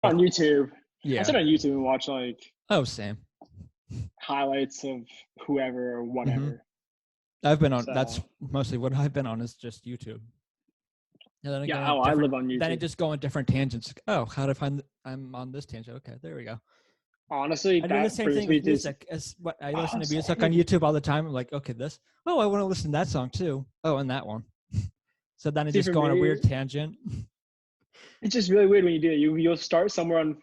on YouTube. I Yeah. sit on YouTube and watch like Oh, same. highlights of whoever or Hmm. whatever. I've been on. That's So mostly what I've been on is just YouTube. And then I go yeah, on I different. live on Then I YouTube. just go on different tangents. Oh, how to find? I'm on this tangent. Okay, there we go. Honestly, I do the that same brings thing me with to music. As what I listen oh, to music on same. YouTube all the time. I'm like, okay, this. Oh, I want to listen to that song too. Oh, and that one. So then I See, just for go on a me, weird tangent. it's just really weird when you do it. You'll start somewhere on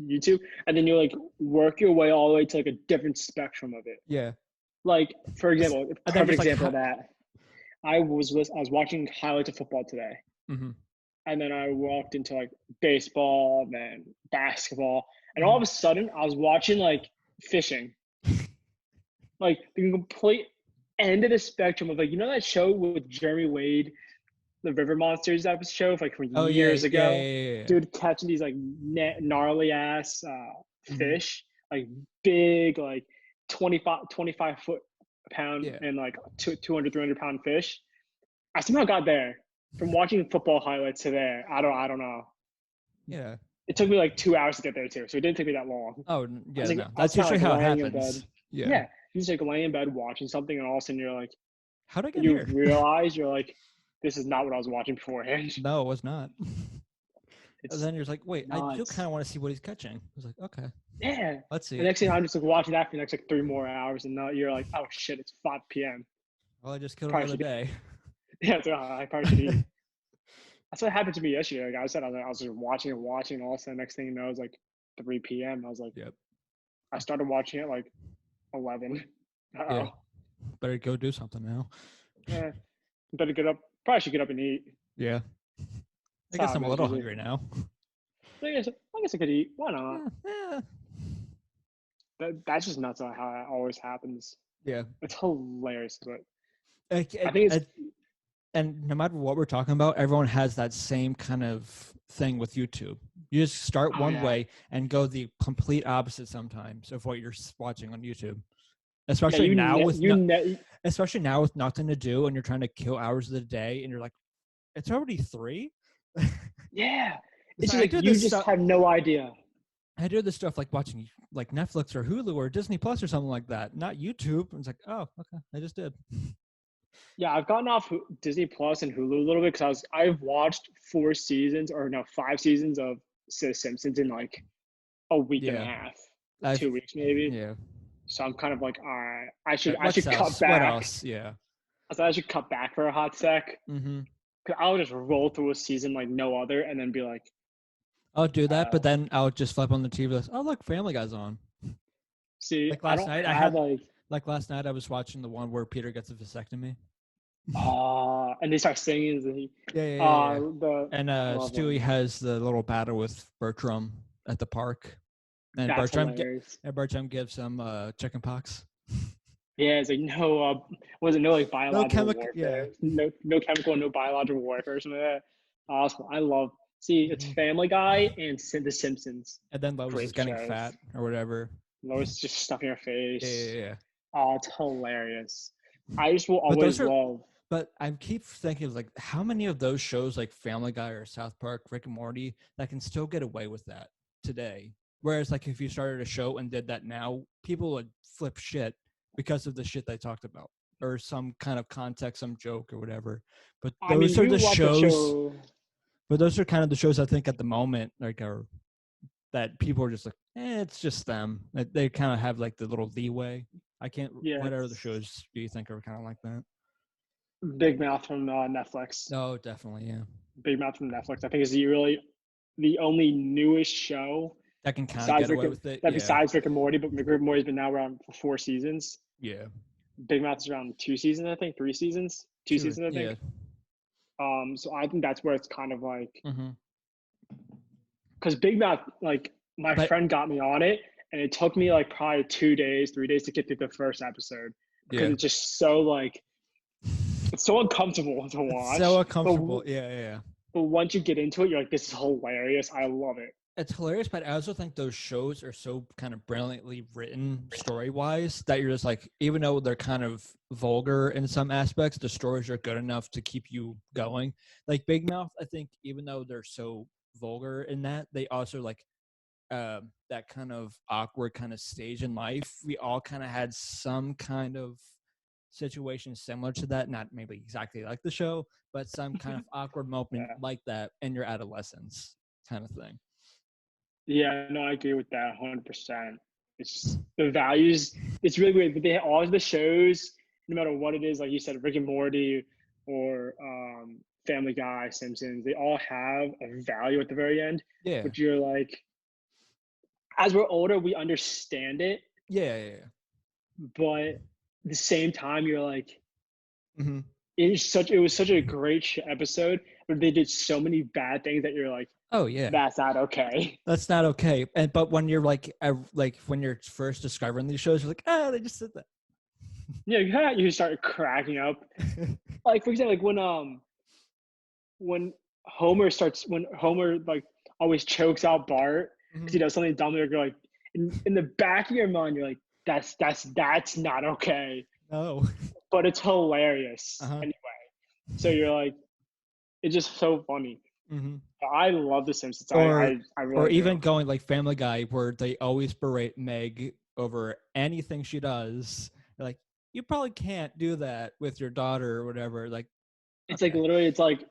YouTube, and then you like work your way all the way to like a different spectrum of it. Yeah. Like for It's, example, a and then perfect just like, example of that. I was watching highlights of football today, mm-hmm, and then I walked into like baseball, then basketball, and all mm-hmm. of a sudden I was watching like fishing, like the complete end of the spectrum of like that show with Jeremy Wade, the River Monsters episode like from Oh yeah, years yeah, ago. yeah, yeah. Dude catching these like gnarly ass Mm-hmm. fish, like big, like 25 foot pound Yeah, and like 200, 300 pound fish. I somehow got there from watching football highlights to there. I don't know. yeah. It took me like 2 hours to get there too, so it didn't take me that long. Oh I was yeah, like, no, I was that's kind of usually like how it laying in bed. happens. Yeah. Yeah, you just like laying in bed watching something, and all of a sudden you're like, How'd I get you here? realize you're like, this is not what I was watching beforehand. No, it was not. And It's then you're like, wait, I do kind nuts. of want to see what he's catching. I was like, okay, Yeah. let's see The it. next thing I'm just like watching that for the next like 3 more hours, and now you're like, oh shit, it's 5 p.m. Well, I just killed Probably another should. day. Yeah, so I probably should eat. That's what happened to me yesterday. Like I said, I was just watching and watching, and all of a sudden, next thing you know, it's like 3 p.m. I was like, Yep. I started watching it like 11. Yeah. Oh, Better go do something now. yeah. Better get up. Probably should get up and eat. Yeah. I That's guess how I'm it a is little usually. hungry now. I guess I could eat. Why not? Yeah. That's just nuts on how it always happens. Yeah. It's hilarious, but Like, I think it's and no matter what we're talking about, everyone has that same kind of thing with YouTube. You just start oh one yeah, way and go the complete opposite sometimes of what you're watching on YouTube. yeah. Especially You now ne- with you no, ne- especially now with nothing to do and you're trying to kill hours of the day and you're like, it's already 3. Yeah. It's So just I like do you this just stuff. have no idea. I do this stuff like watching like Netflix or Hulu or Disney Plus or something like that, not YouTube. It's like, oh, okay, I just did. Yeah, I've gotten off Disney Plus and Hulu a little bit because I've watched 4 seasons or no 5 seasons of Simpsons in like a week and a Yeah, half, I've 2 weeks maybe. yeah. So I'm kind of like, all right, I What's should cut else? What back. else? Yeah. I thought I should cut back for a hot sec. Mm-hmm. Cause I'll just roll through a season like no other, and then be like, I'll do that, but oh, then I'll just flip on the TV. Like, oh, look, Family Guy's on. see, Like I last don't night, have like, last night I was watching the one where Peter gets a vasectomy. and they start singing. Yeah, yeah, yeah, yeah. The And I love Stewie them. has the little battle with Bertram at the park, and That's hilarious. Bertram gives him chicken pox. Yeah, it's like no, was it no like No biological chemical. warfare? Yeah. No chemical, no biological warfare or something like that. Awesome. I love. See, it's Mhm. Family Guy and The Simpsons. And then Lois is Great getting shows. fat or whatever. Lois just stuffing her Yeah, face. yeah, yeah. Oh, it's hilarious. I just will But those always are. love. But I keep thinking of like how many of those shows like Family Guy or South Park, Rick and Morty, that can still get away with that today. Whereas like if you started a show and did that now, people would flip shit because of the shit they talked about or some kind of context, some joke or whatever. But I mean, those are you the watch a shows. show. But those are kind of the shows I think at the moment like are that people are just like, it's just them. Like, they kind of have like the little leeway. I can't. Yeah, What other shows do you think are kind of like that? Big Mouth from Netflix. No, definitely, yeah. Big Mouth from Netflix. I think is the only newest show That can kind of besides get away with it. that Yeah, besides Rick and Morty, but Rick and Morty's been now around for 4 seasons. yeah. Big Mouth is around 2 seasons, I think, 3 seasons, two True. seasons, I Yeah. think. So I think that's where it's kind of like Mm-hmm. because Big Mouth, like my But friend got me on it, and it took me like probably 2 days, 3 days to get through the first episode because yeah, it's just so like it's so uncomfortable to it's so watch. uncomfortable. Yeah. But once you get into it, you're like, this is hilarious. I love it. It's hilarious, but I also think those shows are so kind of brilliantly written story-wise that you're just like, even though they're kind of vulgar in some aspects, the stories are good enough to keep you going. Like Big Mouth, I think, even though they're so vulgar in that. They also like that kind of awkward kind of stage in life. We all kind of had some kind of situation similar to that, not maybe exactly like the show, but some kind of awkward moment Yeah. like that in your adolescence kind of thing. Yeah, no, I agree with that 100%. It's just the values. It's really weird, but they all the shows, no matter what it is, like you said, Rick and Morty or Family Guy, Simpsons, they all have a value at the very end. Yeah. But you're like, as we're older, we understand it, Yeah. but at the same time, you're like, Mm-hmm. it was such a great episode, but they did so many bad things that you're like, Oh yeah. that's not okay. That's not okay. And but when you're like when you're first discovering these shows, you're like, they just said that. Yeah, you start cracking up. Like for example, like when when Homer like always chokes out Bart because he does something dumb, you're like in the back of your mind, you're like, that's not okay. No. But it's hilarious anyway. So you're like, it's just so funny. Mm-hmm. I love The Simpsons. I really or even do. going like Family Guy, where they always berate Meg over anything she does. They're like, you probably can't do that with your daughter or whatever. Like, It's like literally, it's like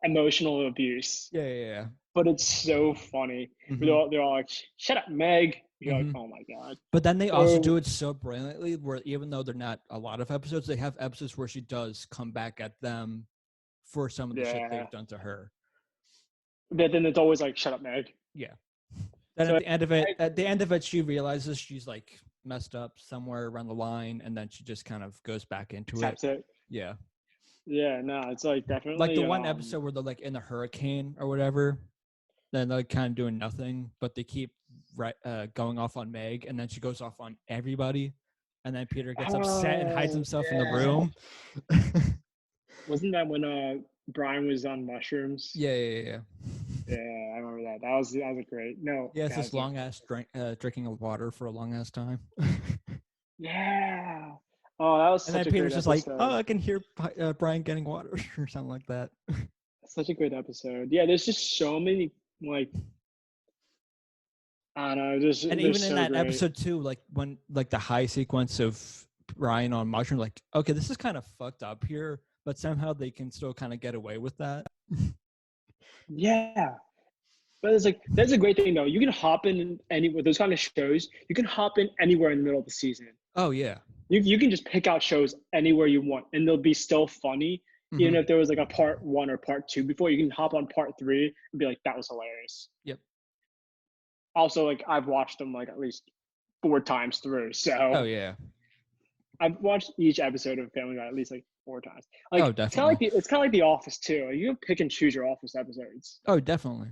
emotional abuse. Yeah. But it's so funny. Mm-hmm. They're all like, "Shut up, Meg." You're like, "Oh my god!" But then they also do it so brilliantly, where even though they're not a lot of episodes, they have episodes where she does come back at them for some of the shit they've done to her. But then it's always like, "Shut up, Meg." Yeah. Then at the end of it, she realizes she's like messed up somewhere around the line, and then she just kind of goes back into it. Yeah. Yeah, no, it's like definitely like the one episode where they're like in a hurricane or whatever. Then they're kind of doing nothing, but they keep going off on Meg, and then she goes off on everybody, and then Peter gets upset and hides himself in the room. Wasn't that when Brian was on mushrooms? Yeah. Yeah, I remember that. That was a great. No. Yeah, it's this long ass drinking of water for a long ass time. Yeah. Oh, that was. And then Peter's just like, "Oh, I can hear Brian getting water" or something like that. Such a great episode. Yeah, there's just so many like. I don't know. And even in that episode too, like when like the high sequence of Brian on mushroom, like, okay, this is kind of fucked up here, but somehow they can still kind of get away with that. Yeah. But it's like that's a great thing though. You can hop in with those kind of shows. You can hop in anywhere in the middle of the season. Oh yeah. You can just pick out shows anywhere you want, and they'll be still funny. Mm-hmm. Even if there was like a part 1 or part 2 before, you can hop on part 3 and be like, that was hilarious. Yep. Also, like I've watched them like at least 4 times through. So. Oh yeah. I've watched each episode of Family Guy at least like 4 times. Like, oh, definitely. It's kind of like The Office too. Like, you can pick and choose your Office episodes. Oh, definitely.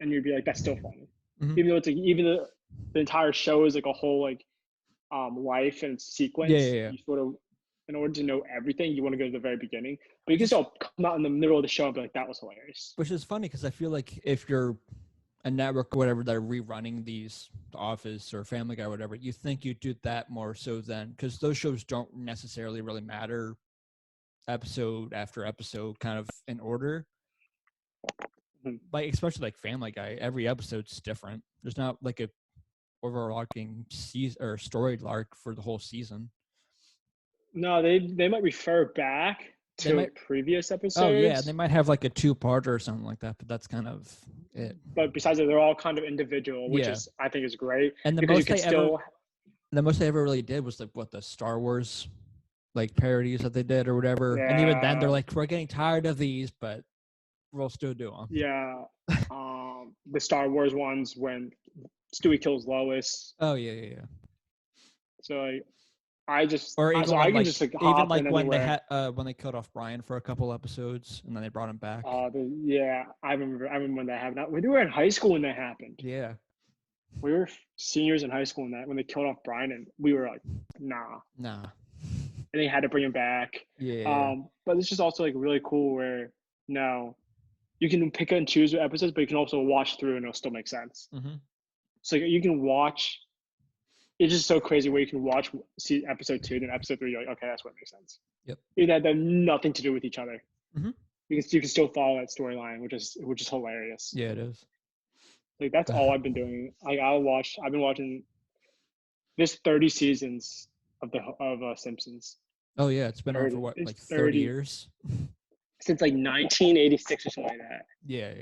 And you'd be like, that's still funny, even though it's like even the entire show is like a whole like life and sequence. Yeah. You sort of, in order to know everything, you want to go to the very beginning, but you can still come out in the middle of the show and be like, that was hilarious. Which is funny because I feel like if you're a network or whatever that are rerunning these Office or Family Guy or whatever, you think you do that more so than because those shows don't necessarily really matter episode after episode kind of in order. Like especially like Family Guy, every episode's different. There's not like a overarching season or story arc for the whole season. No, they might refer back to previous episodes. Oh yeah, they might have like a 2-parter or something like that, but that's kind of it. But besides that, they're all kind of individual, which is I think is great. And the most they ever really did was like the Star Wars like parodies that they did or whatever. Yeah. And even then they're like, we're getting tired of these, but we'll still do them. Yeah. The Star Wars ones when Stewie kills Lois. Oh yeah. So like, I just or even I can just like even like when anywhere. they had when they killed off Brian for a couple episodes and then they brought him back. Yeah, I remember when that happened. We were in high school when that happened. Yeah. We were seniors in high school when they killed off Brian, and we were like, nah. And they had to bring him back. Yeah. But it's just also like really cool where you can pick and choose episodes, but you can also watch through and it'll still make sense. Mm-hmm. So you can watch. It's just so crazy where you can see episode 2, then episode 3, you're like, okay, that's what makes sense. Yep. Even that they have nothing to do with each other. Mm-hmm. you can still follow that storyline, which is hilarious. Yeah, it is. Like that's all I've been doing. Like I've been watching this 30 seasons of Simpsons. Oh yeah, it's been on for what, It's like 30 years? since like 1986 or something like that. Yeah.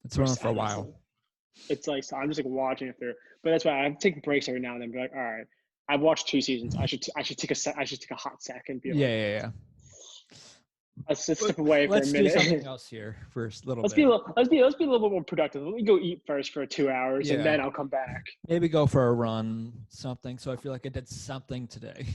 It's been on for a while. It's like, so I'm just like watching it through. But that's why I take breaks every now and then. Be like, all right, I've watched 2 seasons. I should take a hot second. Be like, Yeah. let's just step away for a minute. Let's do something else here for a little bit. Let's be a little bit more productive. Let me go eat first for 2 hours, and then I'll come back. Maybe go for a run, something. So I feel like I did something today.